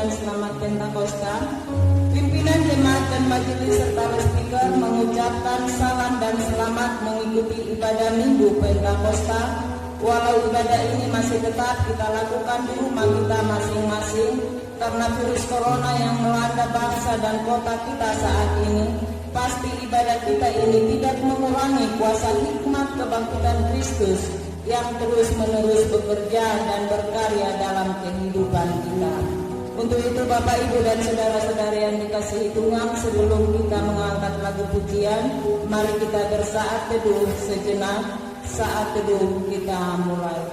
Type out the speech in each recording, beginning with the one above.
dan Selamat Pentakosta, pimpinan jemaat dan majelis serta speaker mengucapkan salam dan selamat mengikuti ibadah Minggu Pentakosta. Walau ibadah ini masih tetap kita lakukan di rumah kita masing-masing karena virus corona yang melanda bangsa dan kota kita saat ini, pasti ibadah kita ini tidak mengurangi kuasa hikmat kebangkitan Kristus yang terus-menerus bekerja dan berkarya dalam kehidupan kita. Untuk itu Bapak, Ibu, dan saudara-saudara yang dikasihi Tuhan, sebelum kita mengangkat lagu pujian, mari kita bersaat teduh sejenak. Saat teduh kita mulai.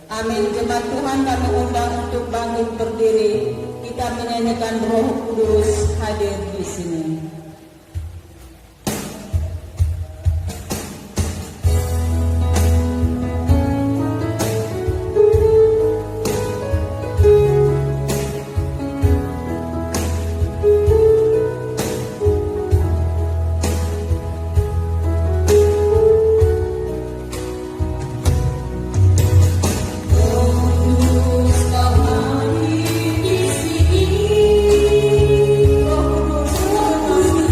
Amin. Jemaat Tuhan, kami undang untuk bangkit berdiri. Kita menyanyikan Roh Kudus hadir di sini. Di sini, Roh Kudus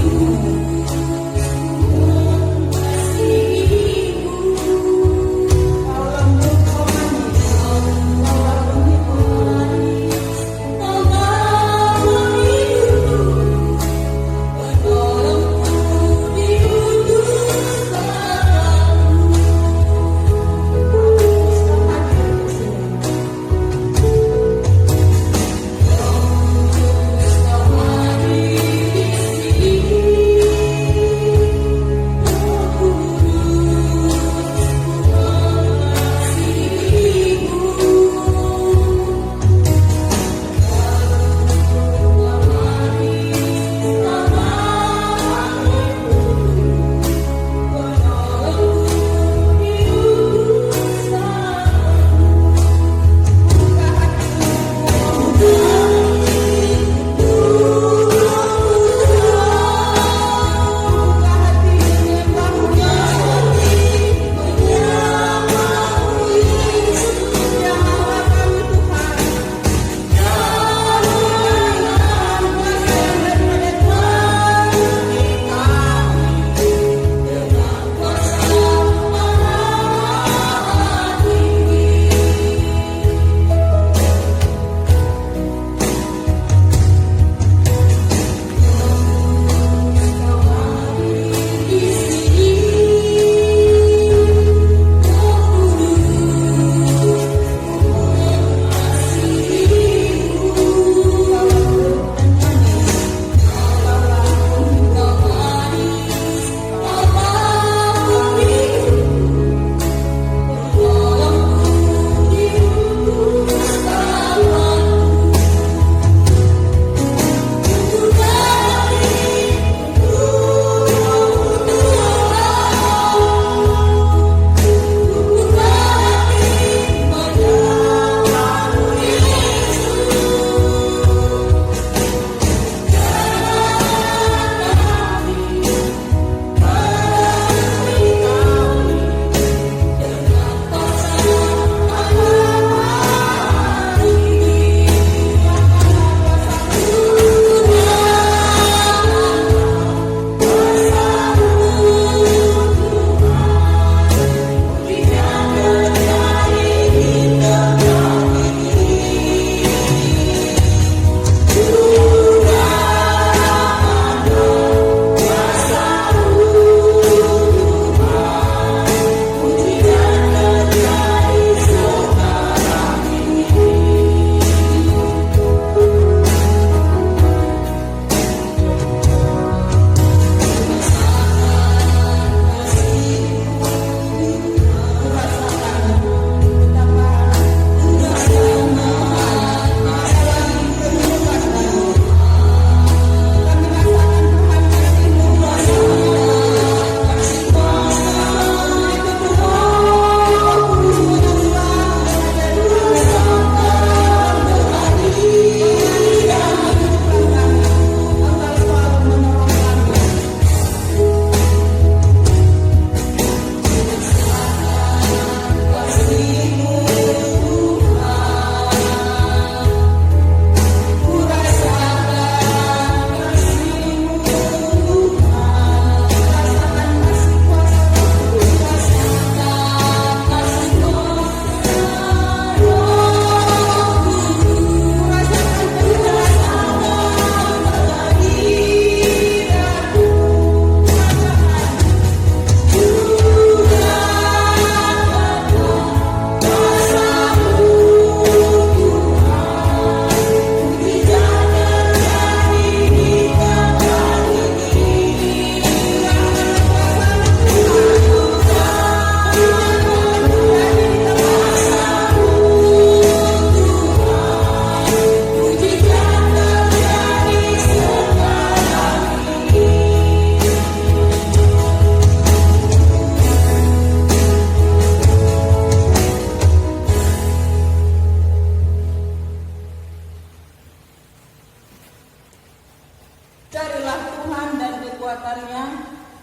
perbuatannya,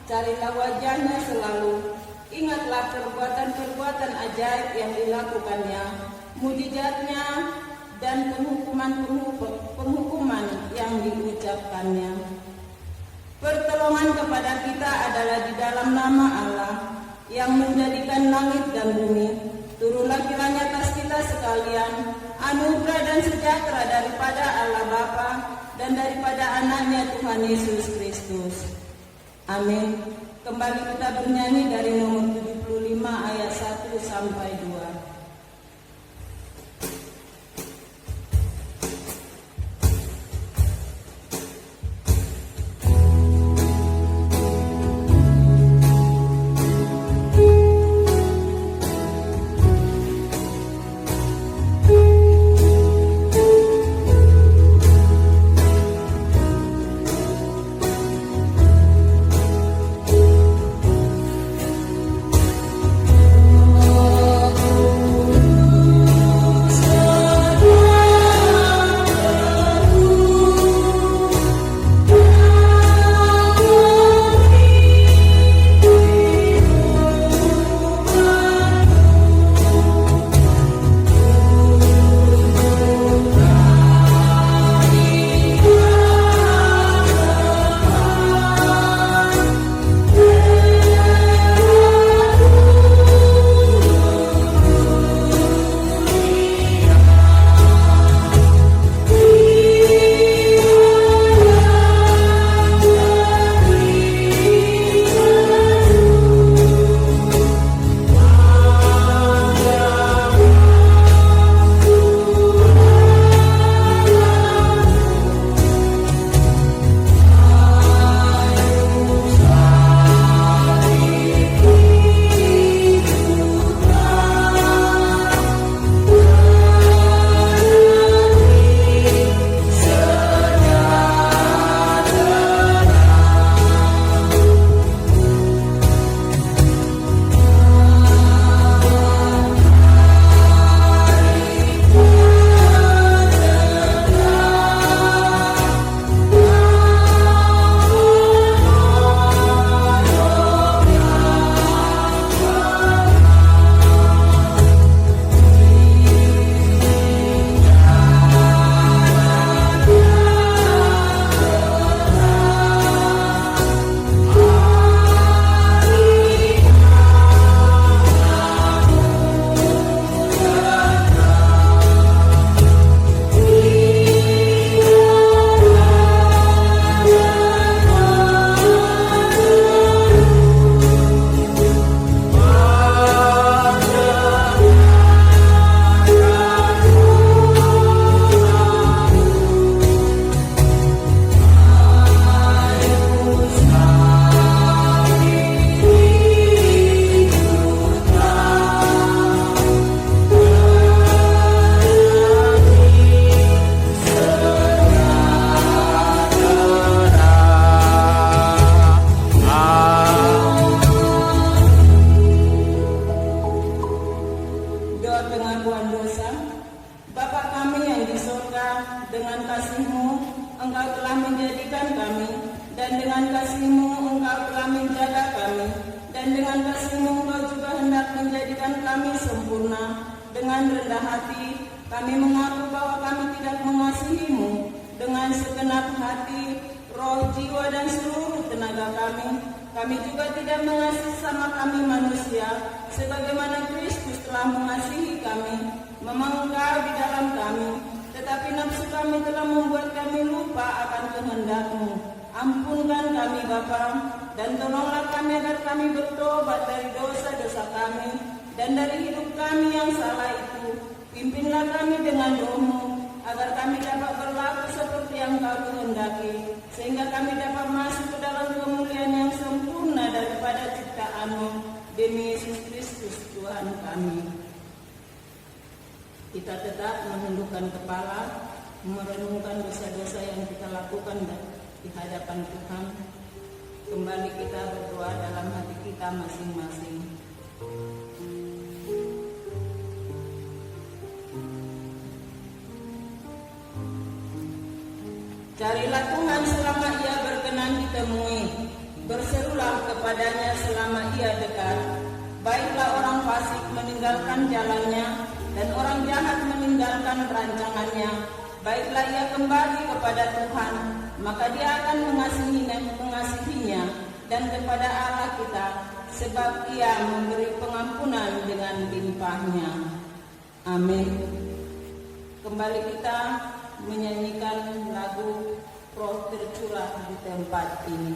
carilah wajahnya selalu. Ingatlah perbuatan-perbuatan ajaib yang dilakukannya, mujizatnya, dan penghukuman yang diucapkannya. Pertolongan kepada kita adalah di dalam nama Allah yang menjadikan langit dan bumi. Turunlah kiranya atas kita sekalian anugerah dan sejahtera daripada Allah Bapa dan daripada anaknya Tuhan Yesus Kristus. Amin. Kembali kita bernyanyi dari nomor 75 ayat 1 sampai 2. Kami juga tidak mengasihi sama kami manusia, sebagaimana Kristus telah mengasihi kami, memengkau di dalam kami. Tetapi nafsu kami telah membuat kami lupa akan kehendak-Mu. Ampunkan kami Bapa, dan tolonglah kami agar kami bertobat dari dosa-dosa kami, dan dari hidup kami yang salah itu. Pimpinlah kami dengan Roh-Mu, agar kami dapat berlaku seperti yang Kau kehendaki, sehingga kami dapat masuk ke dalam kemuliaan yang sempurna daripada ciptaan-Mu, demi Yesus Kristus Tuhan kami. Kita tetap menundukkan kepala, merenungkan dosa-dosa yang kita lakukan di hadapan Tuhan. Kembali kita berdoa dalam hati kita masing-masing. Carilah Tuhan selama Ia berkenan ditemui. Berserulah kepadanya selama ia dekat. Baiklah orang fasik meninggalkan jalannya, dan orang jahat meninggalkan rancangannya. Baiklah ia kembali kepada Tuhan, maka dia akan mengasihinya, dan kepada Allah kita, sebab ia memberi pengampunan dengan limpahnya. Amin. Kembali kita menyanyikan lagu Roh Tercurah di tempat ini.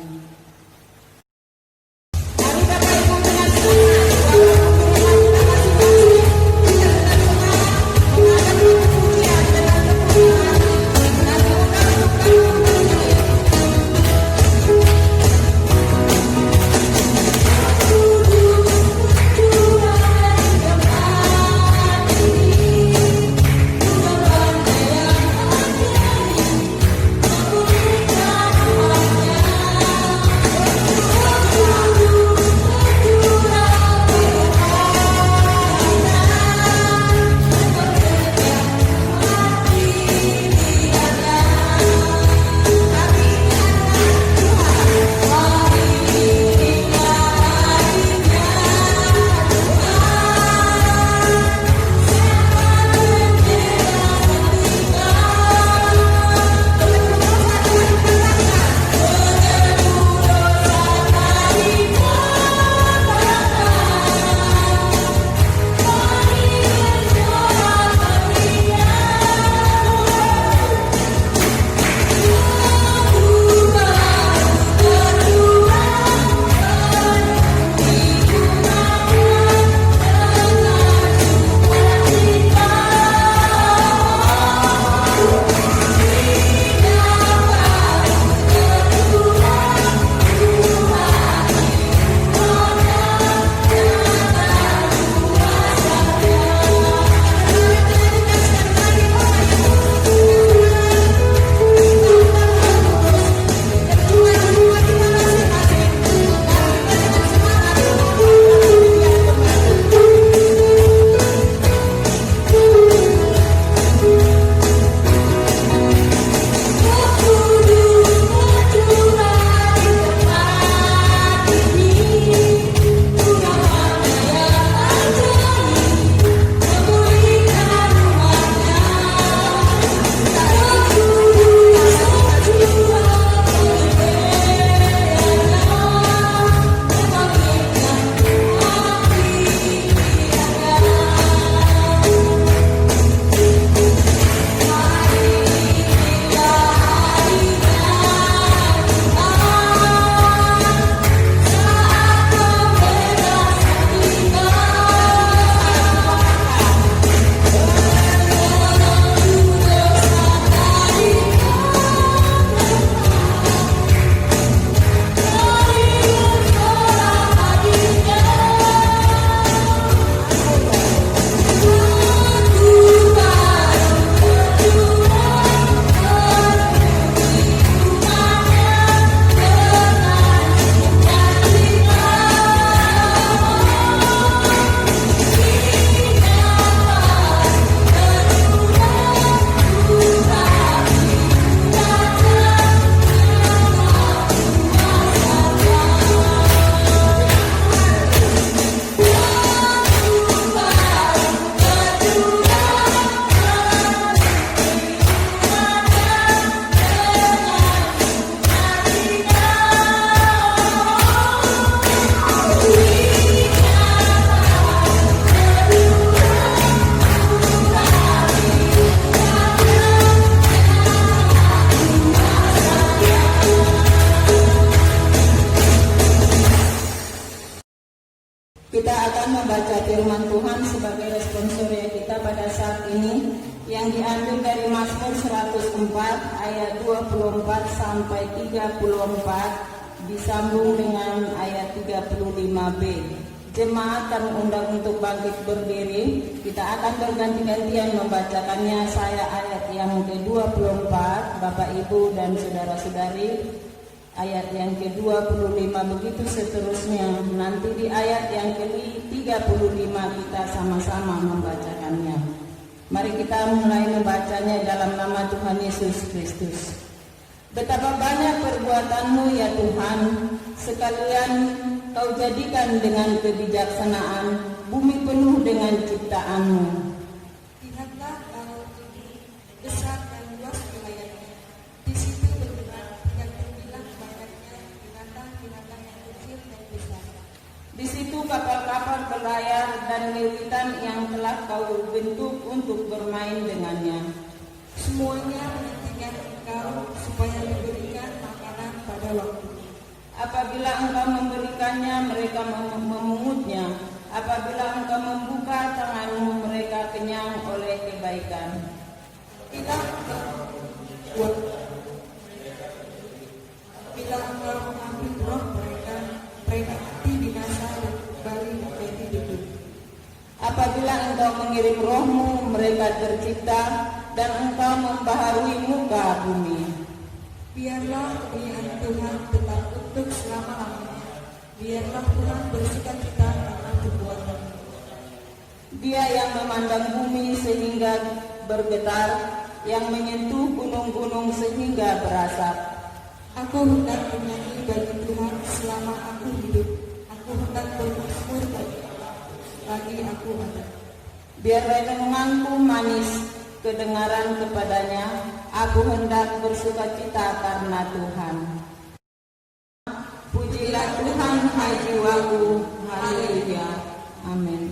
Kita akan membaca firman Tuhan sebagai responsoria kita pada saat ini yang diambil dari Mazmur 104 ayat 24 sampai 34 disambung dengan ayat 35b. Jemaat kami undang untuk bangkit berdiri. Kita akan berganti-gantian membacakannya. Saya ayat yang ke-24, Bapak Ibu dan saudara-saudari ayat yang ke-25, begitu seterusnya. Nanti di ayat yang ke-35 kita sama-sama membacakannya. Mari kita mulai membacanya dalam nama Tuhan Yesus Kristus. Betapa banyak perbuatan-Mu ya Tuhan, sekalian Kau jadikan dengan kebijaksanaan bumi penuh dengan ciptaan-Mu. Lihatlah laut ini, besar dan luas wilayahnya. Di situ bergerak yang terbilang banyaknya binatang-binatang yang kecil dan besar. Di situ kapal-kapal berlayar dan lewitan yang telah Kau bentuk untuk bermain dengannya. Semuanya menantikan Engkau supaya diberikan makanan pada waktunya. Apabila Engkau memberikannya, mereka memungutnya. Apabila Engkau membuka tangan-Mu, mereka kenyang oleh kebaikan. Bila Engkau mengambil roh mereka mati binasa dan kembali menjadi debu. Apabila Engkau mengirim roh-Mu, mereka tercipta, dan Engkau membaharui muka bumi. Biarlah kemuliaan Tuhan tetap untuk selama-lamanya. Biarlah Tuhan bersukacita karena perbuatan. Dia yang memandang bumi sehingga bergetar, yang menyentuh gunung-gunung sehingga berasap. Aku hendak menyanyi bagi Tuhan selama aku hidup. Aku hendak bermazmur bagi Allah lagi aku ada. Biar renunganku manis kedengaran kepadanya, aku hendak bersukacita karena Tuhan. Pujilah Tuhan, hai jiwaku, haleluya, amin.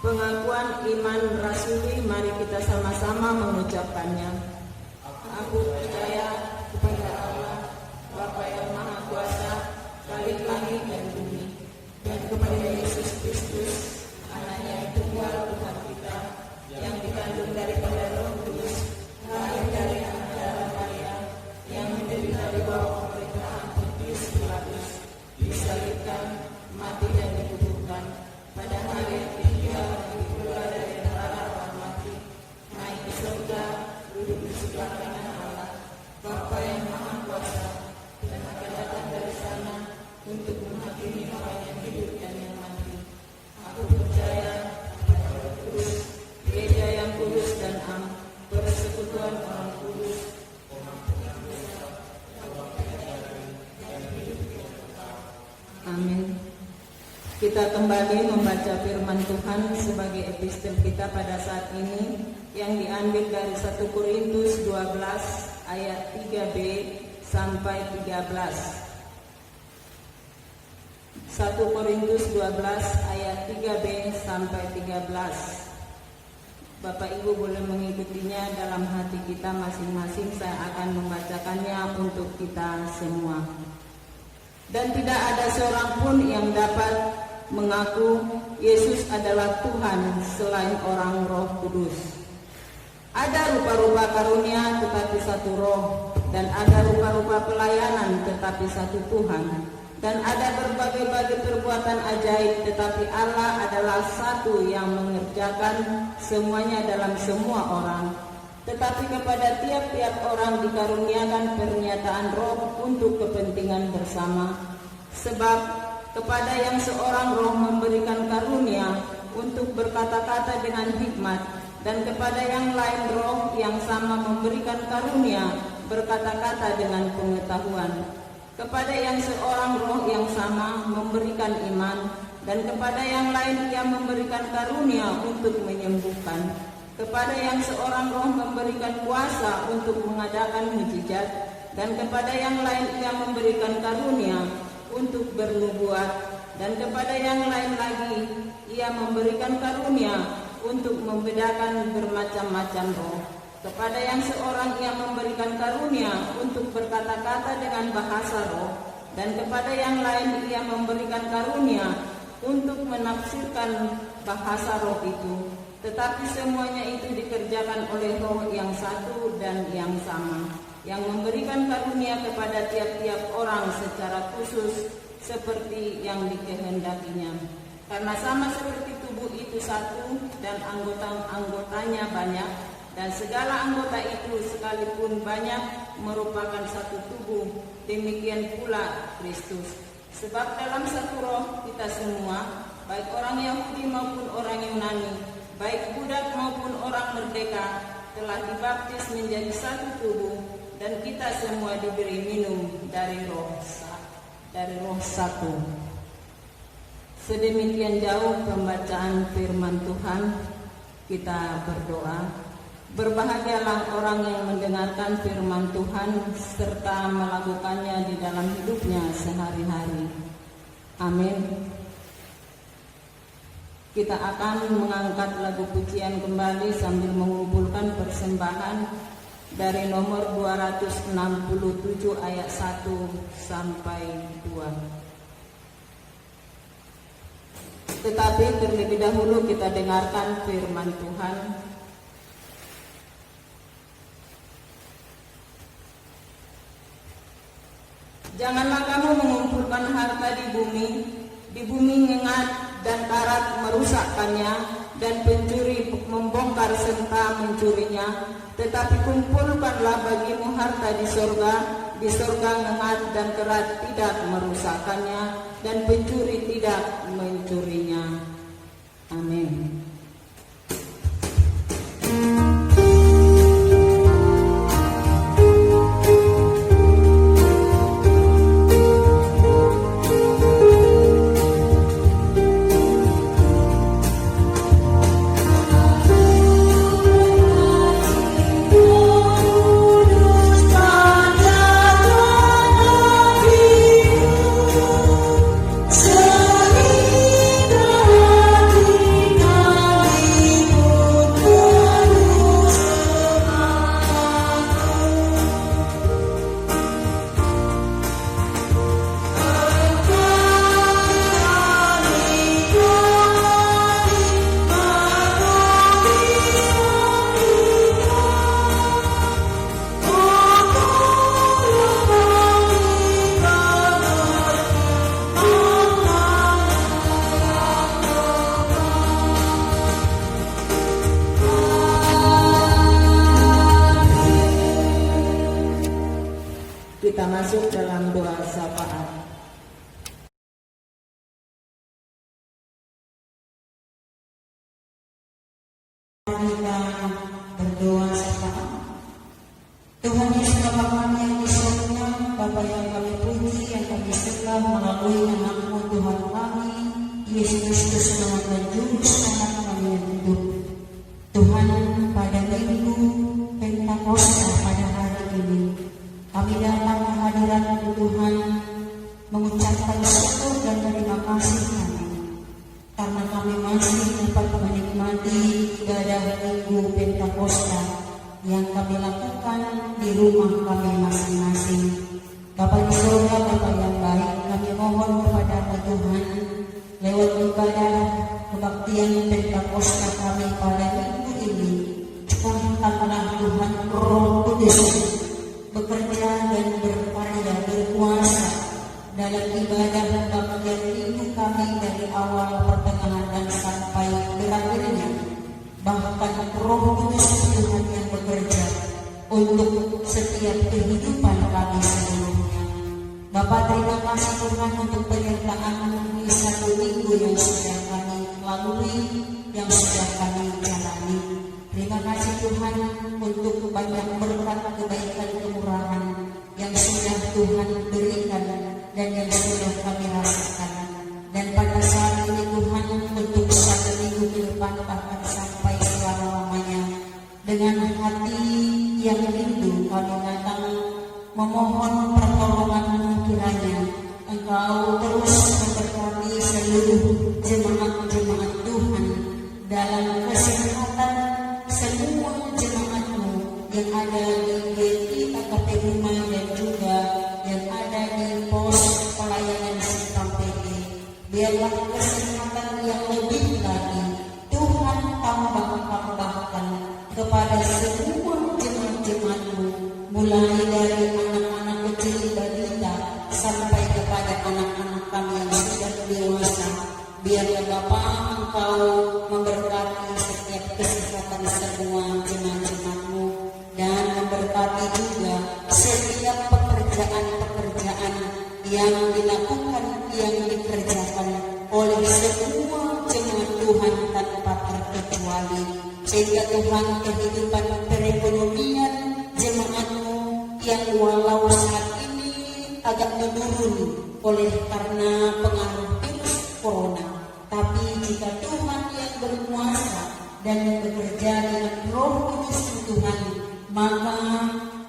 Pengakuan iman rasuli, mari kita sama-sama mengucapkannya. Aku percaya kepada Allah, Bapa yang Maha Kuasa, Khalik langit dan bumi, dan kepada Yesus Kristus, Anaknya yang tunggal Tuhan kita, yang dikandung daripada Roh Kudus, lahir dari antara Maria, yang menderita di bawah pemerintahan Pontius Pilatus, disalibkan, mati dan dikuburkan, pada hari ketiga dikuburkan dari antara orang mati, naik ke surga, duduk di sebelah kanan Allah, Bapa yang Maha Kuasa, dan akan datang dari sana untuk menghakimi orang yang hidup dan yang mati. Aku percaya pada Roh Kudus, Gereja yang kudus dan am, persekutuan orang kudus, amin. Kita kembali membaca firman Tuhan sebagai epistel kita pada saat ini yang diambil dari 1 Korintus 12 ayat 3b sampai 13. 1 Korintus 12 ayat 3b sampai 13. Bapak Ibu boleh mengikutinya dalam hati kita masing-masing. Saya akan membacakannya untuk kita semua. Dan tidak ada seorang pun yang dapat mengaku Yesus adalah Tuhan selain orang Roh Kudus. Ada rupa-rupa karunia tetapi satu Roh, dan ada rupa-rupa pelayanan tetapi satu Tuhan, dan ada berbagai-bagai perbuatan ajaib tetapi Allah adalah satu yang mengerjakan semuanya dalam semua orang. Tetapi kepada tiap-tiap orang dikaruniakan pernyataan Roh untuk kepentingan bersama. Sebab kepada yang seorang Roh memberikan karunia untuk berkata-kata dengan hikmat, dan kepada yang lain Roh yang sama memberikan karunia berkata-kata dengan pengetahuan. Kepada yang seorang Roh yang sama memberikan iman, dan kepada yang lain Ia memberikan karunia untuk menyembuhkan. Kepada yang seorang Roh memberikan kuasa untuk mengadakan mujizat, dan kepada yang lain Ia memberikan karunia untuk bernubuat, dan kepada yang lain lagi Ia memberikan karunia untuk membedakan bermacam-macam roh. Kepada yang seorang ia memberikan karunia untuk berkata-kata dengan bahasa roh, dan kepada yang lain ia memberikan karunia untuk menafsirkan bahasa roh itu. Tetapi semuanya itu dikerjakan oleh Roh yang satu dan yang sama, yang memberikan karunia kepada tiap-tiap orang secara khusus seperti yang dikehendakinya. Karena sama seperti tubuh itu satu dan anggota-anggotanya banyak, dan segala anggota itu sekalipun banyak merupakan satu tubuh, demikian pula Kristus. Sebab dalam satu roh kita semua, baik orang Yahudi maupun orang Yunani, baik budak maupun orang merdeka, telah dibaptis menjadi satu tubuh, dan kita semua diberi minum dari roh satu. Sedemikian jauh pembacaan firman Tuhan. Kita berdoa. Berbahagialah orang yang mendengarkan firman Tuhan serta melakukannya di dalam hidupnya sehari-hari. Amin. Kita akan mengangkat lagu pujian kembali sambil mengumpulkan persembahan dari nomor 267 ayat 1 sampai 2. Tetapi terlebih dahulu kita dengarkan firman Tuhan. Janganlah kamu mengumpulkan harta di bumi ngengat dan karat merusakkannya, dan pencuri membongkar serta mencurinya. Tetapi kumpulkanlah bagimu harta di sorga ngengat dan karat tidak merusakkannya, dan pencuri tidak mencurinya. Amin. Kita masuk dalam doa syafaat. Kita berdoa syafaat. Tuhan Yesus Bapa kami yang di surga, Bapa yang kami puji, yang kami sembah melalui anak-Mu Tuhan kami, Yesus Kristus Nama dan Juru Selamat kami yang hidup. Tuhan, pada minggu Pentakosta pada hari ini, kami datang ke hadirat Tuhan mengucapkan syukur dan terima kasih kami, karena kami masih dapat menikmati ibadah minggu Pentakosta yang kami lakukan di rumah kami masing-masing. Bapa di surga, Bapa yang baik, kami mohon kepada Tuhan lewat ibadah kebaktian Pentakosta kami pada minggu ini, curahkanlah Tuhan Roh Kudus bekerja dan berkarya berkuasa dalam ibadah kebaktian minggu kami dari awal, pertengahan dan sampai berakhirnya. Bahkan Roh Kudus Tuhan yang bekerja untuk setiap kehidupan kami seluruhnya. Bapa, terima kasih Tuhan untuk penyertaan di satu minggu yang sudah kami lalui, yang sudah kami jalani. Terima kasih Tuhan untuk banyak berkat, kebaikan, kemurahan yang sudah Tuhan berikan dan yang sudah kami rasakan. Dan pada saat ini Tuhan, untuk satu minggu ke depan bahkan sampai selama-lamanya, dengan hati yang rindu kami datang memohon pertolongan-Mu, kiranya Engkau terus memberkati seluruh jemaat-jemaat Tuhan dalam kesehatan semua jemaatmu yang ada di GPI AKP Rumah dan juga yang ada di pos pelayanan Simpang PT. Biarlah kesehatan yang lebih lagi Tuhan tambahkan kepada semua jemaat-jemaatmu, mulai dari anak-anak kecil balita sampai kepada anak-anak kami yang sudah dewasa. Biarlah Bapa Engkau memberkati setiap kesehatan semua jemaat-jemaatmu dan memberkati juga setiap pekerjaan-pekerjaan yang dilakukan, yang dikerjakan oleh semua jemaat Tuhan tanpa terkecuali, sehingga Tuhan kehidupan perekonomian jemaatmu yang walau saat ini agak menurun oleh karena pengaruh virus corona, tapi jika Tuhan yang berkuasa dan bekerja dengan Roh Kudus Tuhan, maka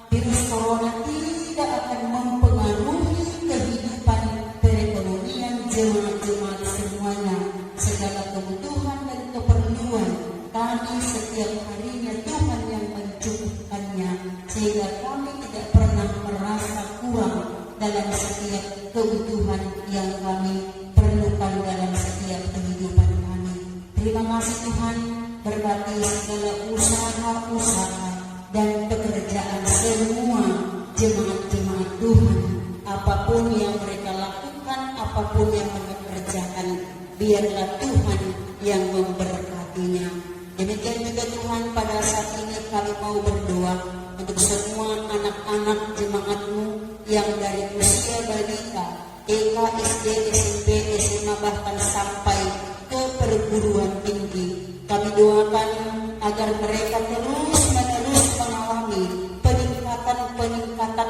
virus corona tidak akan mempengaruhi kehidupan perekonomian jemaat-jemaat semuanya. Segala kebutuhan dan keperluan kami setiap harinya Tuhan yang mencukupkannya, sehingga kami tidak pernah merasa kurang dalam setiap kebutuhan yang kami perlukan dalam setiap kehidupan kami. Terima kasih Tuhan, berkati segala usaha-usaha dan pekerjaan semua jemaat-jemaat Tuhan, apapun yang mereka lakukan, apapun yang mereka kerjakan, biarlah Tuhan yang memberkatinya. Demikian juga Tuhan, pada saat ini kami mau berdoa untuk semua anak-anak jemaatmu yang dari usia balita, TK, SD, SMP, SMA, bahkan sampai ke perguruan tinggi. Kami doakan agar mereka terus-menerus mengalami peningkatan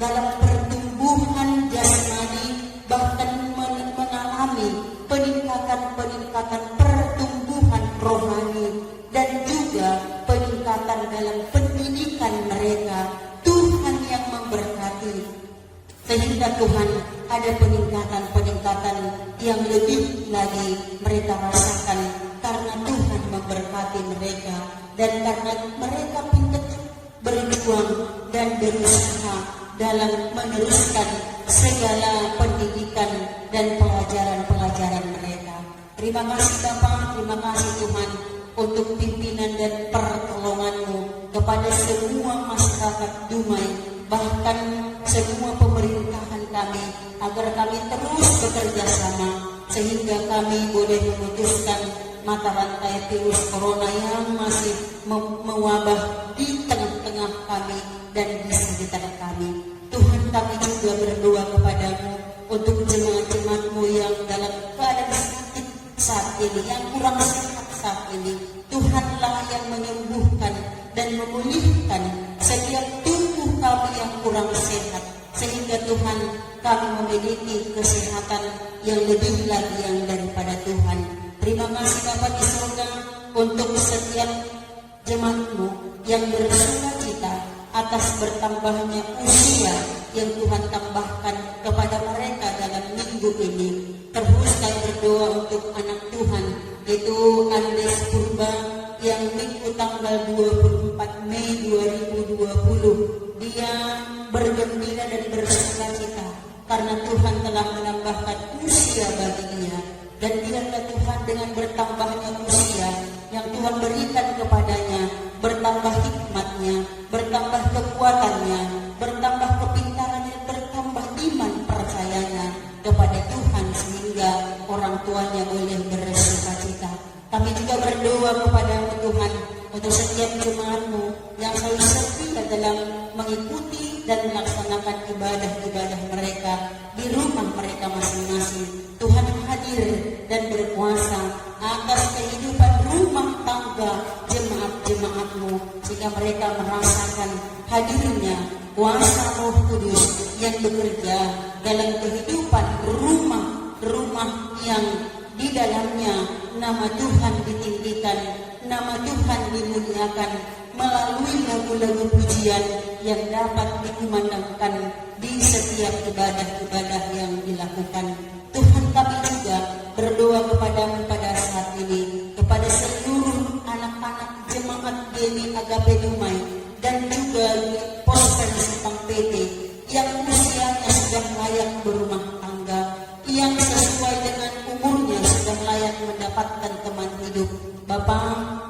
dalam pertumbuhan jasmani, bahkan mengalami peningkatan pertumbuhan rohani, dan juga peningkatan dalam pendidikan mereka. Tuhan yang memberkati, sehingga Tuhan ada peningkatan yang lebih lagi mereka rasakan karena Tuhan memberkati mereka, dan karena mereka pintar berjuang dan berusaha dalam meneruskan segala pendidikan dan pelajaran mereka. Terima kasih Bapa, terima kasih Tuhan untuk pimpinan dan pertolongan-Mu kepada semua masyarakat Dumai, bahkan semua pemerintahan kami, agar kami terus bekerja sama sehingga kami boleh memutuskan mata rantai virus corona yang masih mewabah di tengah-tengah kami dan di sekitar kami. Tuhan, kami juga berdoa kepadamu untuk jemaat-jemaatmu yang dalam keadaan sakit saat ini, yang kurang sehat saat ini. Tuhanlah yang menyembuhkan dan memulihkan setiap tubuh kami yang kurang sehat, sehingga Tuhan, kami memiliki kesehatan yang lebih lagi yang daripada Tuhan. Terima kasih Bapa di surga untuk setiap jemaatmu yang bersukacita atas bertambahnya usia yang Tuhan tambahkan kepada mereka dalam minggu ini. Terus kami berdoa untuk anak Tuhan, yaitu Andes Purba, yang minggu tanggal 24 Mei 2020 dia bergembira dan bersukacita karena Tuhan telah menambahkan usia baginya. Dan biarlah Tuhan dengan bertambahnya usia yang Tuhan berikan kepadanya, bertambah hikmatnya, bertambah kekuatannya, bertambah kepintarannya, bertambah iman percayanya kepada Tuhan, sehingga orang tuanya boleh bersukacita. Kami juga berdoa kepada Tuhan untuk setiap jemaatmu yang selalu setia dalam mengikuti dan melaksanakan ibadah-ibadah mereka di rumah mereka masing-masing. Tuhan hadir dan berkuasa atas kehidupan rumah tangga jemaat-jemaatmu, sehingga mereka merasakan hadirnya kuasa Roh Kudus yang bekerja dalam kehidupan rumah yang di dalamnya nama Tuhan ditinggikan, nama Tuhan dimuliakan melalui lagu-lagu pujian yang dapat dikumandangkan di setiap ibadah-ibadah yang dilakukan. Tuhan, kami juga berdoa kepadamu pada saat ini, kepada seluruh jemaat GMI Agape Dumai dan juga poster Simpang PT yang usianya sudah layak berumah tangga, yang sesuai dengan umurnya sudah layak mendapatkan teman hidup. Bapa,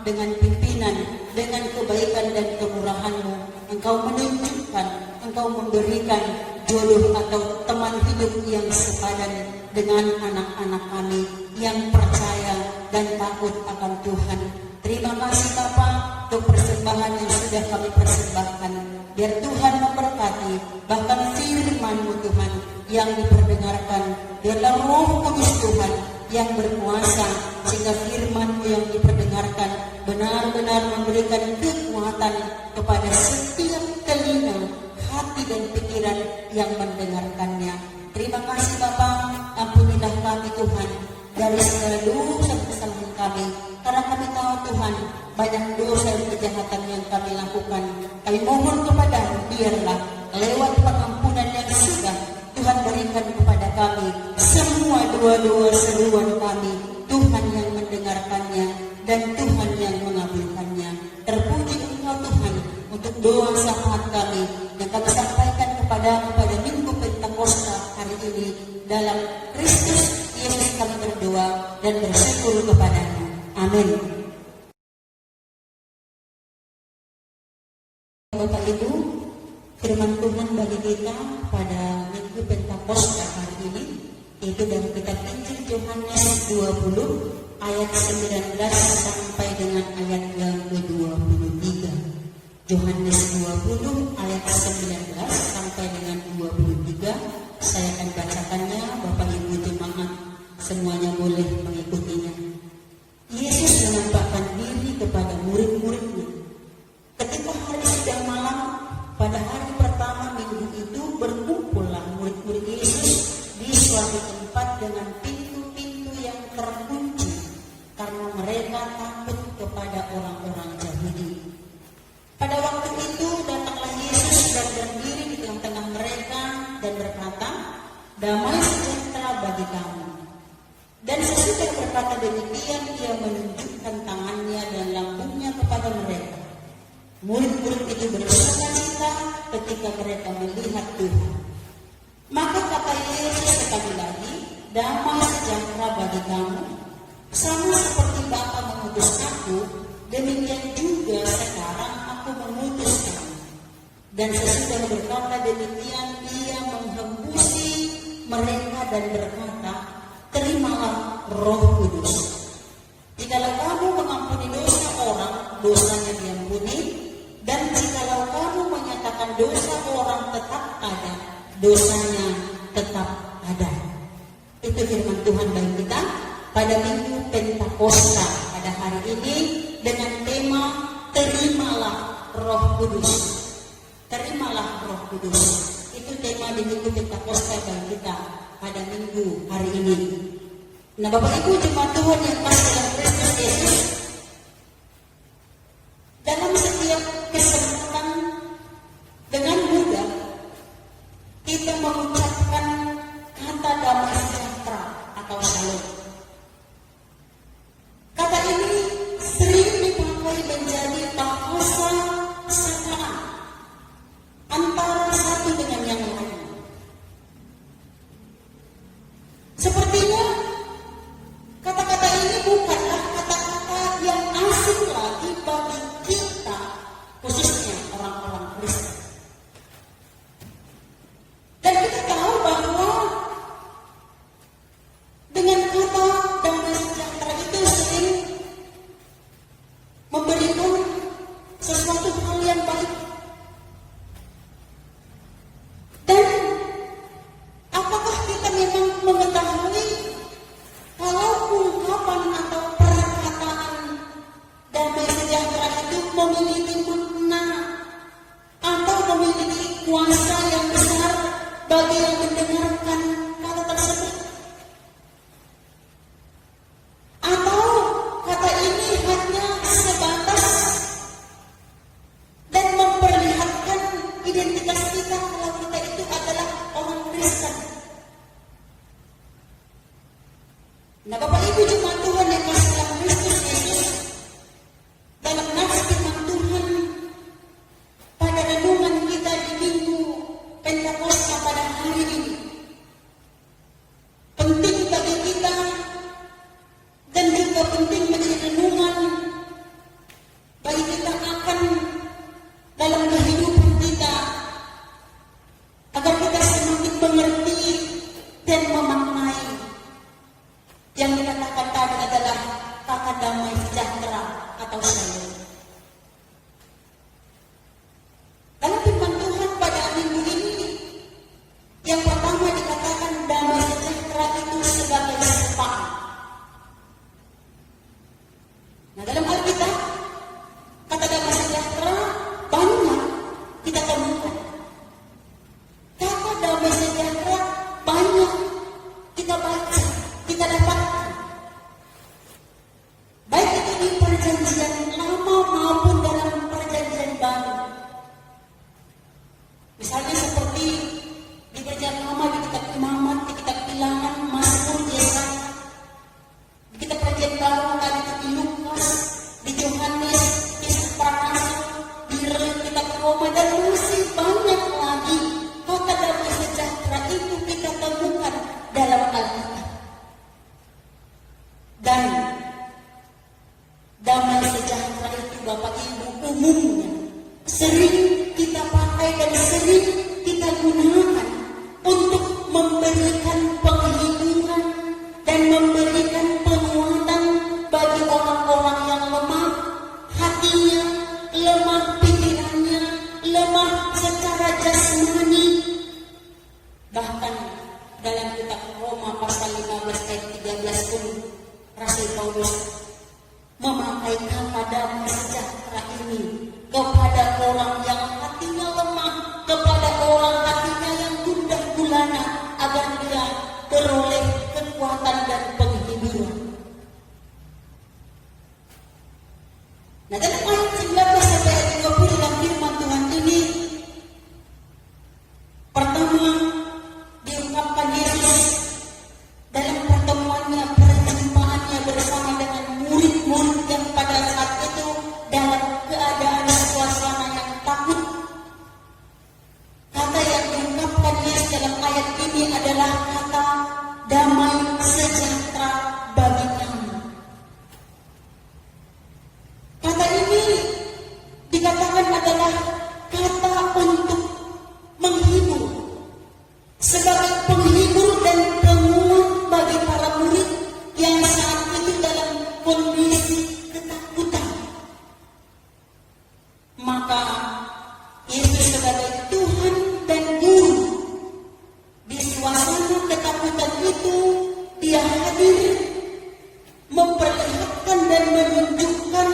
dengan pimpinan, dengan kebaikan dan kemurahan-Mu, Engkau menunjukkan, Engkau memberikan jodoh atau teman hidup yang sepadan dengan anak-anak kami yang percaya dan takut akan Tuhan. Terima kasih Bapa untuk persembahan yang sudah kami persembahkan. Biar Tuhan memberkati, bahkan firman-Mu Tuhan yang diperdengarkan. Biarlah Roh Kudus Tuhan yang berkuasa, sehingga firman-Mu yang diperdengarkan benar-benar memberikan kekuatan kepada setiap telinga, hati dan pikiran yang mendengarkannya. Terima kasih Bapa, ampunilah kami Tuhan dari segala dosa kesalahan kami, karena kami tahu Tuhan banyak dosa dan kejahatan yang kami lakukan. Kami mohon kepada-Mu, biarlah lewat pengampunan yang sudah Tuhan berikan kepada kami, semua doa-doa seruan kami, Tuhan yang mendengarkannya dan Tuhan yang mengabulkannya. Terpuji Engkau Tuhan untuk doa syafaat kami yang kami sampaikan pada Minggu Pentakosta hari ini. Dalam Kristus Yesus kami berdoa dan bersyukur kepada-Nya. Amin. Bapak Ibu, firman Tuhan bagi kita pada Minggu Pentakosta hari ini itu dari kitab Injil Yohanes 20 ayat 19 sampai dengan ayat yang ke-23. Yohanes 20 ayat 19 sampai dengan 23. Saya akan bacakannya, Bapak Ibu jemaat semuanya boleh mengikutinya. Yesus menampakkan diri kepada murid-muridnya. Ketika hari sudah malam, pada hari pertama minggu itu berkumpullah murid-murid Yesus di suatu tempat dengan pintu-pintu yang terkunci, karena mereka takut kepada orang-orang Yahudi. Pada waktu itu datanglah Yesus dan berdiri di tengah-tengah mereka dan berkata, "Damai sejahtera bagi kamu." Dan sesudah berkata demikian, Ia menunjukkan tangannya dan lambungnya kepada mereka. Murid-murid itu bersukacita ketika mereka melihat Tuhan. Maka kata Yesus sekali lagi, "Damai sejahtera bagi kamu. Sama seperti Bapa mengutus aku, demikian juga sekarang aku mengutus kamu." Dan sesudah berkata demikian, Ia menghembusi mereka dan berkata, "Terimalah Roh Kudus. Jikalau kamu mengampuni dosa orang, dosanya diampuni. Dan jikalau kamu menyatakan dosa orang tetap ada, dosanya tetap ada." Itu firman Tuhan bagi kita pada Minggu Pentakosta pada hari ini dengan tema "Terimalah Roh Kudus". Terimalah Roh Kudus. Itu tema di Minggu Pentakosta bagi kita pada Minggu hari ini. Nah, Bapak Ibu jemaat Tuhan yang kasih dalam Kristus Yesus, dalam setiap kesempatan dengan mudah kita mengucapkan kata damai sejahtera atau shalom. Kata ini sering dipakai menjadi bahasa sapaan antara satu dengan yang lain. Sepertinya kata-kata ini bukanlah kata-kata dalam kehidupan kita, agar kita semakin mengerti dan memaknai. Yang dikatakan tadi adalah kata damai sejahtera atau shalom. Dalam firman Tuhan pada minggu ini, yang pertama dikatakan damai sejahtera itu sebagai sifat. Nah, dalam Alkitab, kata damai sejahtera banyak kita temukan. Kata damai sejahtera banyak kita baca, kita dapatkan. Baik itu di perjanjian lama maupun dalam perjanjian baru. Misalnya seperti di perjanjian lama di kitab Imamat, di kitab Bilangan, Mazmur, Yesaya. Di kitab perjanjian baru tadi di Lukas, di Yohanes, di Rasul, di kitab Roma, dan masih banyak lagi kata damai sejahtera itu kita temukan dalam Alkitab. Dan damai sejahtera itu Bapak Ibu umumnya sering kita pakai dan sering kita gunakan untuk memberikan penghiburan dan memberikan penguatan bagi orang-orang yang lemah hatinya, lemah pikirannya, lemah secara jasmani. Bahkan dalam kitab Roma pasal 15 ayat 13 pun Rasul Paulus memakai kata damai sejahtera ini kepada orang yang hatinya lemah, kepada orang hatinya yang gundah gulana, agar dia beroleh kekuatan dan penghiburan. Nah, dalam ayat 19 sampai ayat 20 dalam firman Tuhan ini, pertama diungkapkan Yesus dalam pertemuannya, perjumpaannya bersama dengan murid-murid yang pada saat itu dalam keadaan suasana yang takut. Kata yang diungkapkan Yesus dalam ayat ini adalah kata damai sejahtera bagi kami. Kata ini dikatakan adalah kata untuk menghibur, sebagai penghibur dan penguat bagi para murid yang saat itu dalam kondisi ketakutan. Maka Yesus sebagai Tuhan dan Guru, di suasana ketakutan itu dia hadir, memperlihatkan dan menunjukkan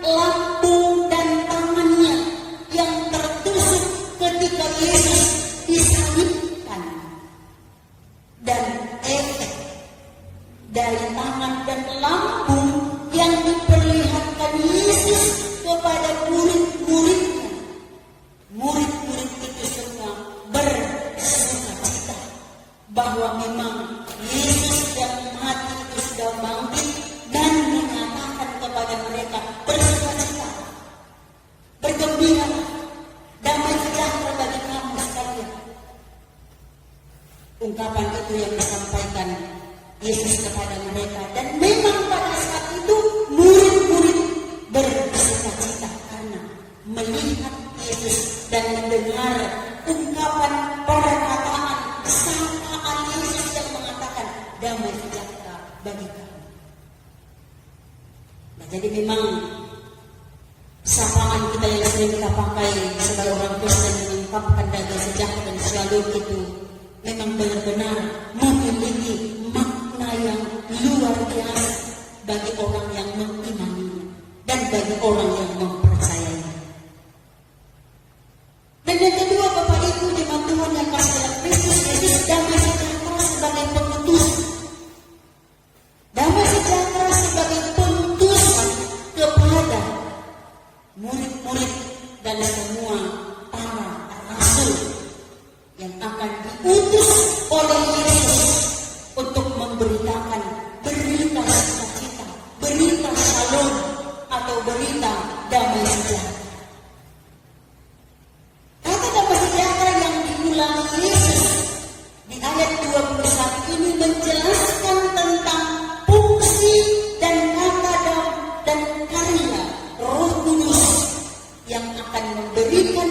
lambung dan tangannya yang tertusuk ketika Yesus disalibkan, dan efek dari tangan dan lambung yang diperlihatkan Yesus kepada murid-muridnya. Murid-murid itu semua bersukacita bahwa memang Yesus yang mati itu sudah bangkit, dan menyatakan kepada mereka bersukacita, bergembira, damai sejahtera bagi kamu sekalian. Ungkapan itu yang disampaikan Yesus kepada mereka, dan memang pada saat itu murid-murid bersukacita karena melihat Yesus dan mendengar ungkapan perkataan sapaan Yesus yang mengatakan damai sejahtera bagi kamu. Nah, jadi memang sapaan kita yang sering kita pakai sebagai orang Kristen mengungkapkan damai sejahtera dan shalom itu memang benar-benar memiliki makna yang luar biasa bagi orang yang mengimaninya dan bagi orang yang mempercayainya. Dan yang kedua, Bapak Ibu jemaat Tuhan yang kasih dalam Kristus Yesus, damai sejahtera sebagai pengutusan. Damai sejahtera sebagai pengutusan kepada murid-murid dan semua para rasul yang akan diutus oleh Yesus untuk memberitakan berita sukacita, berita shalom, atau berita damai sejahtera. Kata damai sejahtera yang diulangi Yesus di ayat 21 ini menjelaskan tentang fungsi dan kata dan karya Roh Kudus yang akan memberikan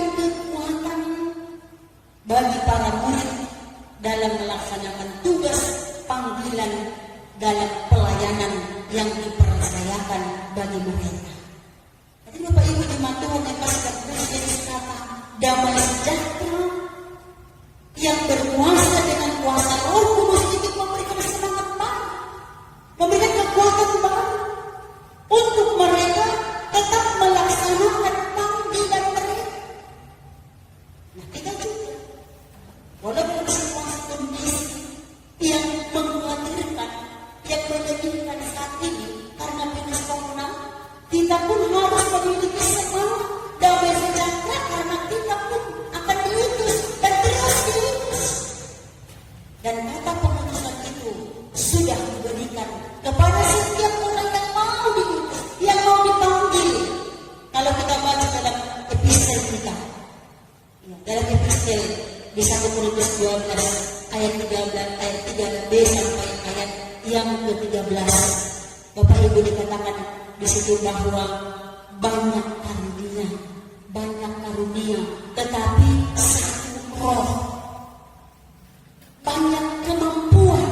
epistel kita. Ya, dalam epistel di 1 Korintus 12 ayat 13 ayat 3b sampai ayat yang ke-13. Bapak Ibu dikatakan di situ bahwa banyak karunia, tetapi satu roh. Banyak kemampuan.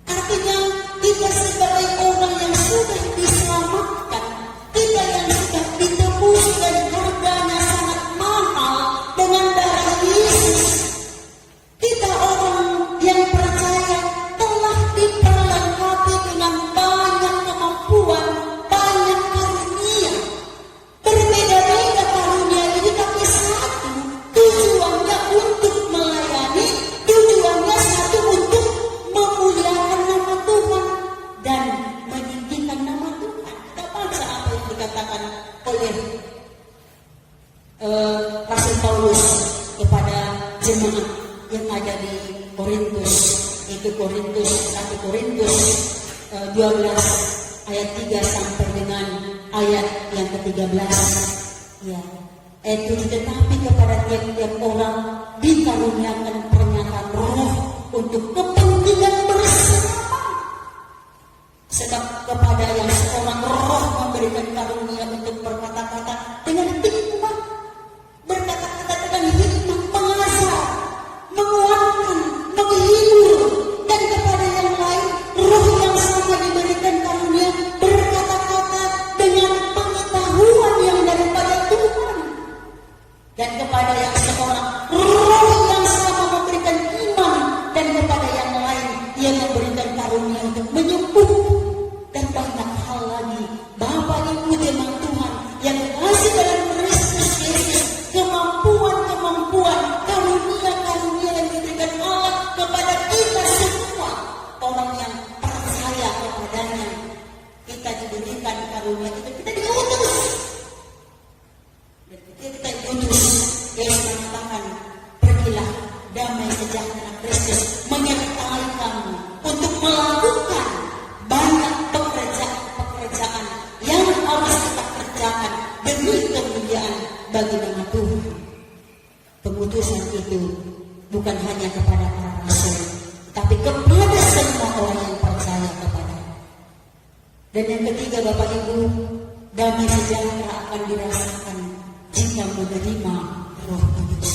Artinya kita sebagai orang yang sudah diselamatkan, kita yang sudah ditebus dan harganya sangat mahal dengan darah Yesus, kita orang yang percaya telah diperlengkapi dengan banyak kemampuan, banyak karunia. Berbeda-beda karunia ini, tapi satu tujuannya untuk melayani, tujuannya satu untuk memuliakan nama Tuhan dan meninggikan nama Tuhan. Kita baca apa yang dikatakan oleh Rasul Paulus kepada jemaat yang ada di Korintus, itu 1 Korintus 12 ayat 3 sampai dengan ayat yang ke-13. Ya, itu tetapi kepada tiap-tiap orang dikaruniakan pernyataan roh untuk kepentingan bersama. Sebab kepada yang seorang roh memberikan karunia untuk berkata-kata dengan hikmat, berkata-kata dengan hikmat, mengajar, menguatkan, menghibur, dan kepada yang lain roh yang sama diberikan karunia berkata-kata dengan pengetahuan yang daripada Tuhan. Dan kepada yang seorang roh yang sama memberikan iman, dan kepada yang lain ia memberikan karunia untuk menyembuh, dan banyak hal lagi. Bapak Ibu jemaat Tuhan yang kasih dalam Kristus Yesus, kemampuan, karunia yang diberikan Allah kepada kita semua orang yang percaya kepadanya. Kita diberikan karunia itu, kita diutus. Dan ketika kita diutus, Yesus mengatakan, pergilah, damai sejahtera Kristus menyertai kamu untuk melakukan banyak pekerjaan yang harus kita kerjakan demi kemuliaan bagi nama Tuhan. Pengutusan itu bukan hanya kepada para rasul, tapi kepada semua orang yang percaya kepada-Nya. Dan yang ketiga, Bapak Ibu, damai sejahtera akan dirasakan jika menerima Roh Kudus.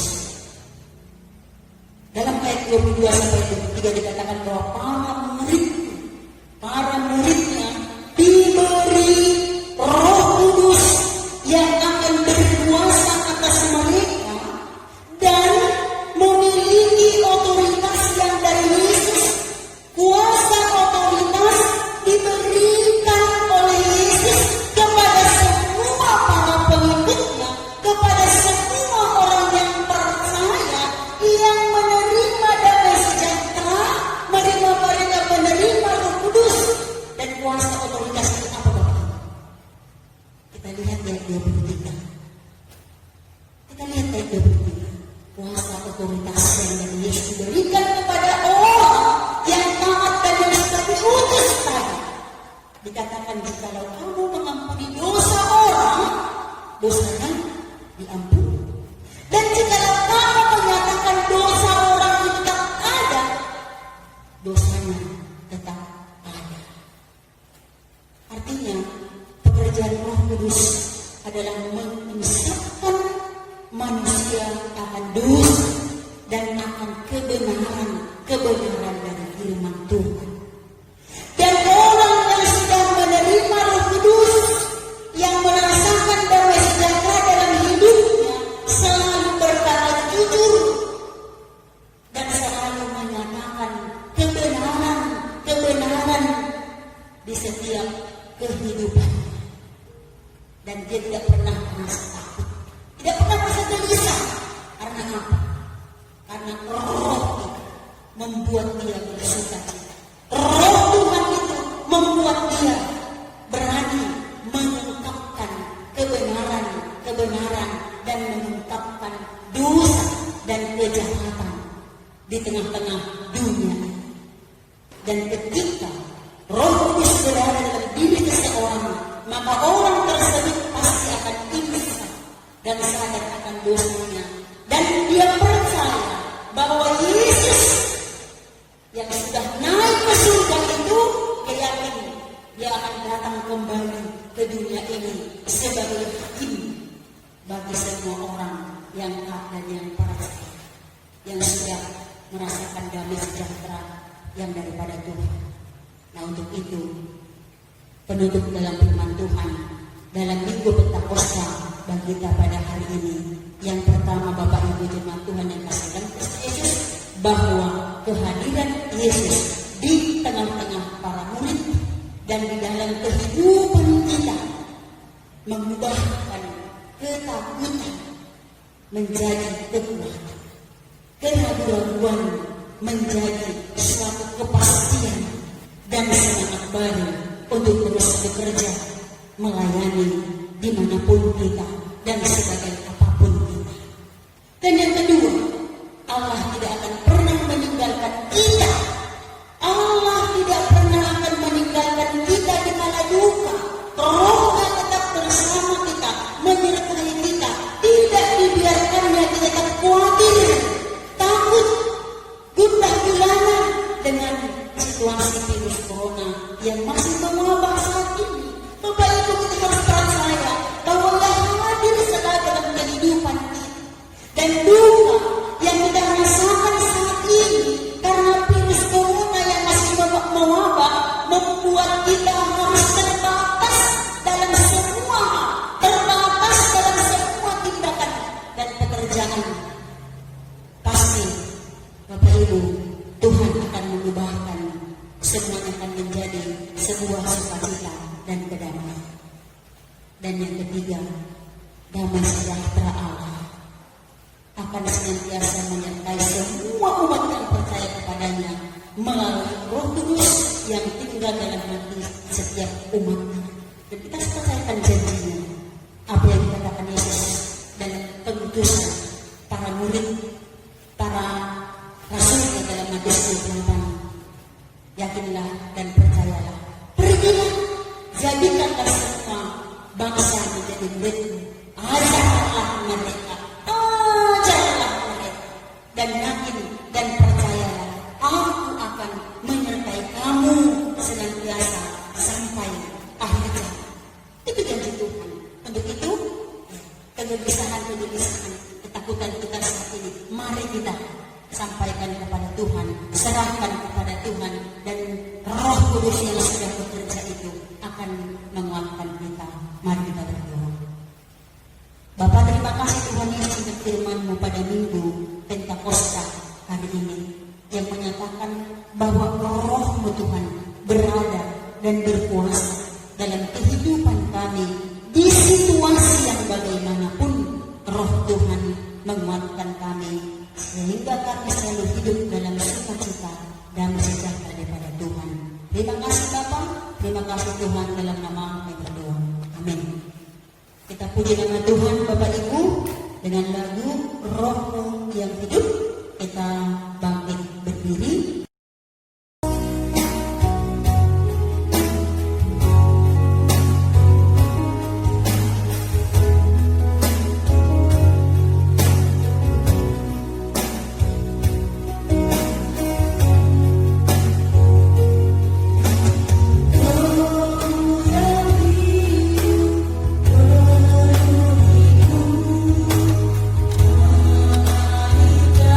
Dalam ayat 22 sampai 23 dikatakan bahwa para muridnya diberi Roh Kudus yang akan berkuasa atas mereka dan memiliki otoritas yang dari Yesus. Kuasa otoritas diberikan oleh Yesus kepada semua para pengikutnya, kepada semua orang yang percaya, yang menerima damai sejahtera, mereka menerima Roh Kudus. Dan kuasa otoritas itu apa, Bapak? Kita lihat ayat 23. Kita lihat ayat 23. Kuasa otoritas yang dari Yesus diberikan kepada orang yang taat dan yang sudah diutus tadi. Dikatakan, jikalau kamu mengampuni dosa orang, dosanya diampuni. Dan jikalau kamu menyatakan dosa orang itu tak ada, dosanya tetap ada. Artinya, pekerjaan Roh Kudus adalah menyiapkan manusia akan dosa dan akan kebenaran dari firman Tuhan. Dan orang yang sudah menerima Roh Kudus, yang merasakan damai sejahtera dalam hidupnya, selalu berkata jujur dan selalu menyatakan kebenaran di setiap kehidupan. Dan dia tidak pernah merasa takut, tidak pernah merasa gelisah. Karena apa? Karena Roh itu membuat dia bersukacita. Roh Tuhan itu membuat dia berani mengungkapkan kebenaran dan mengungkapkan dosa dan kejahatan di tengah-tengah dunia. Dan ketika Roh Kudus berada dalam diri seseorang, maka orang tersebut pasti akan insaf dan sadar akan dosanya, dan dia percaya bahwa Yesus yang sudah naik ke surga itu, dia yakin dia akan datang kembali ke dunia ini sebagai hakim bagi semua orang yang taat dan yang percaya, yang sudah merasakan damai sejahtera yang daripada Tuhan. Nah, untuk itu penutup dalam firman Tuhan dalam Minggu Pentakosta bagi kita pada hari ini, yang pertama, Bapak Ibu jemaat Tuhan yang kasih dalam Kristus Yesus, bahwa kehadiran Yesus di tengah-tengah para murid dan di dalam kehidupan kita mengubahkan ketakutan menjadi kekuatan, keraguan menjadi suatu kepastian dan semangat baru untuk terus bekerja melayani dimanapun kita dan sebagai apapun kita. Dan yang kedua, Allah tidak akan pernah meninggalkan kita. Allah tidak pernah akan meninggalkan kita di kala duka. Rohnya tetap bersama kita, menyertai kita. Tidak dibiarkannya kita tetap khawatir, takut, gundah gulana dengan situasi virus corona yang masih mewabah saat ini. Bapak Ibu, kita harus percaya bahwa Allah hadir selalu dalam kehidupan kita. Dan duka yang kita rasakan saat ini karena virus corona yang masih mewabah membuat kita harus terbatas dalam semua tindakan dan pekerjaan. Pasti Bapak Ibu, Tuhan akan mengubahkan semuanya, akan menjadi sebuah sukacita dan kedamaian. Dan yang ketiga, damai sejahtera Allah akan senantiasa menyertai semua umat yang percaya kepadanya melalui Roh Kudus yang tinggal dalam hati setiap umatnya. Dan kita percayakan janjinya, apa yang dikatakan Yesus dan pengutusan para murid, para rasulnya dalam Matius 28. Yakinlah dan percayalah, pergilah, jadikanlah semua bangsa menjadi muridmu, ajarlah mereka, dan yakin dan percayalah, aku akan menyertai kamu senantiasa sampai akhir zaman. Itu janji Tuhan. Untuk itu, kegelisahan, ketakutan kita saat ini, mari kita sampaikan kepada Tuhan, serahkan kepada Tuhan, dan Roh Kudus yang sudah bekerja itu akan menguatkan kita. Mari kita berdoa. Bapa, terima kasih Tuhan Yesus untuk firman-Mu pada Minggu Pentakosta hari ini, yang menyatakan bahwa Roh-Mu Tuhan berada dan berkuasa dalam kehidupan kami di situasi yang bagaimanapun. Roh Tuhan menguatkan kami sehingga kami selalu hidup dalam sukacita dan sejahtera daripada Tuhan. Terima kasih Bapa, terima kasih Tuhan, dalam nama kami berdoa. Amin. Kita puji nama Tuhan. Bapak Ibu, dengan lagu Roh-Mu yang hidup, kita bangkit berdiri. Kita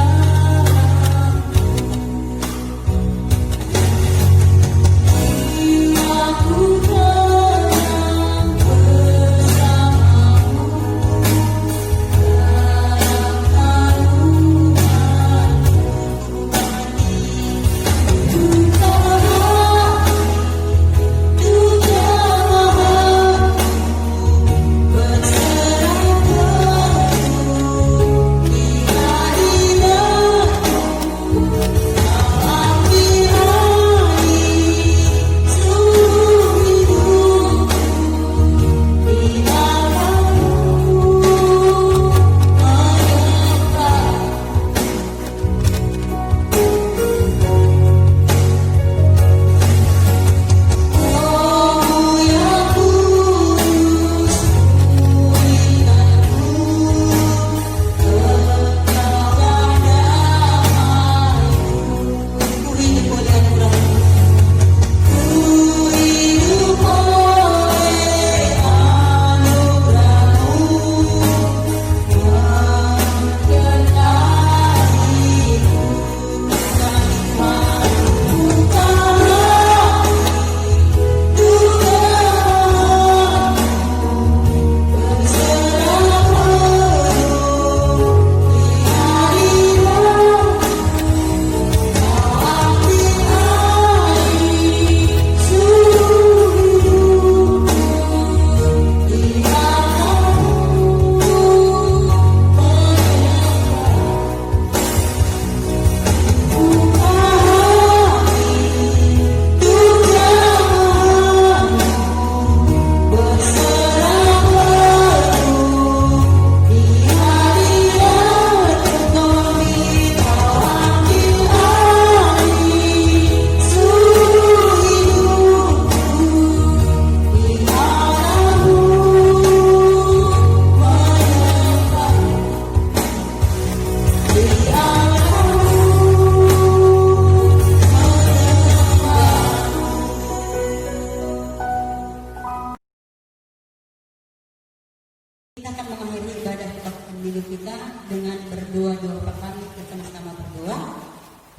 pemilu kita dengan berdoa kami kita bersama berdoa.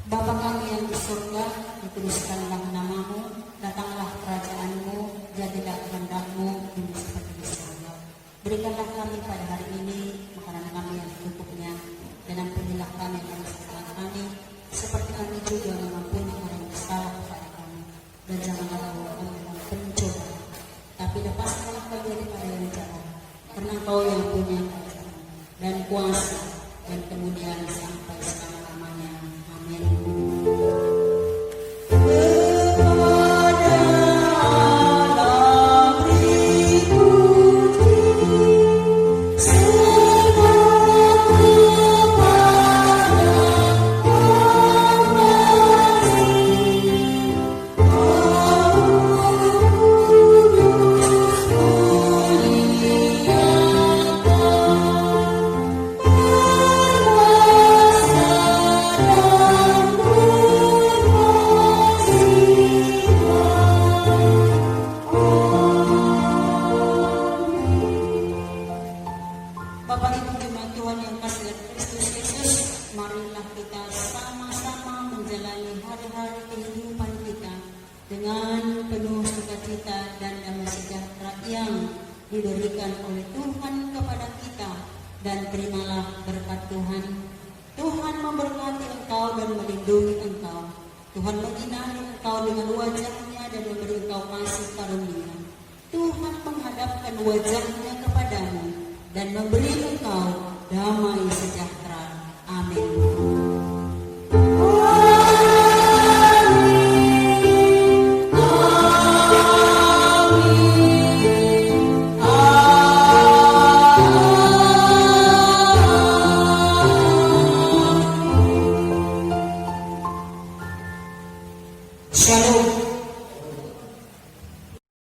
Bapa kami yang di surga, dikuduskanlah namamu, datanglah kerajaanmu, jadilah kehendak-mu bumi seperti di surga. Berikanlah kami pada hari ini makanan kami yang secukupnya, dan ampunilah kami akan kesalahan kami, seperti kami juga mengampuni orang yang bersalah kepada kami. Dan janganlah bawa kami dalam pencobaan, tapi lepaskanlah kami daripada yang jahat, karena Engkau yang punya kerajaan dan kuasa dan kemudian sampai selama-lamanya. Amin. Bapak Ibu jemaat Tuhan yang kasih dalam Kristus Yesus, marilah kita sama-sama menjalani hari-hari kehidupan kita dengan penuh sukacita dan damai sejahtera yang diberikan oleh Tuhan kepada kita. Dan terimalah berkat Tuhan. Tuhan memberkati engkau dan melindungi engkau. Tuhan menyinari engkau dengan wajahnya dan memberi engkau kasih karunia. Tuhan menghadapkan wajahnya kepadamu dan memberi engkau damai sejahtera. Amin. Shalom.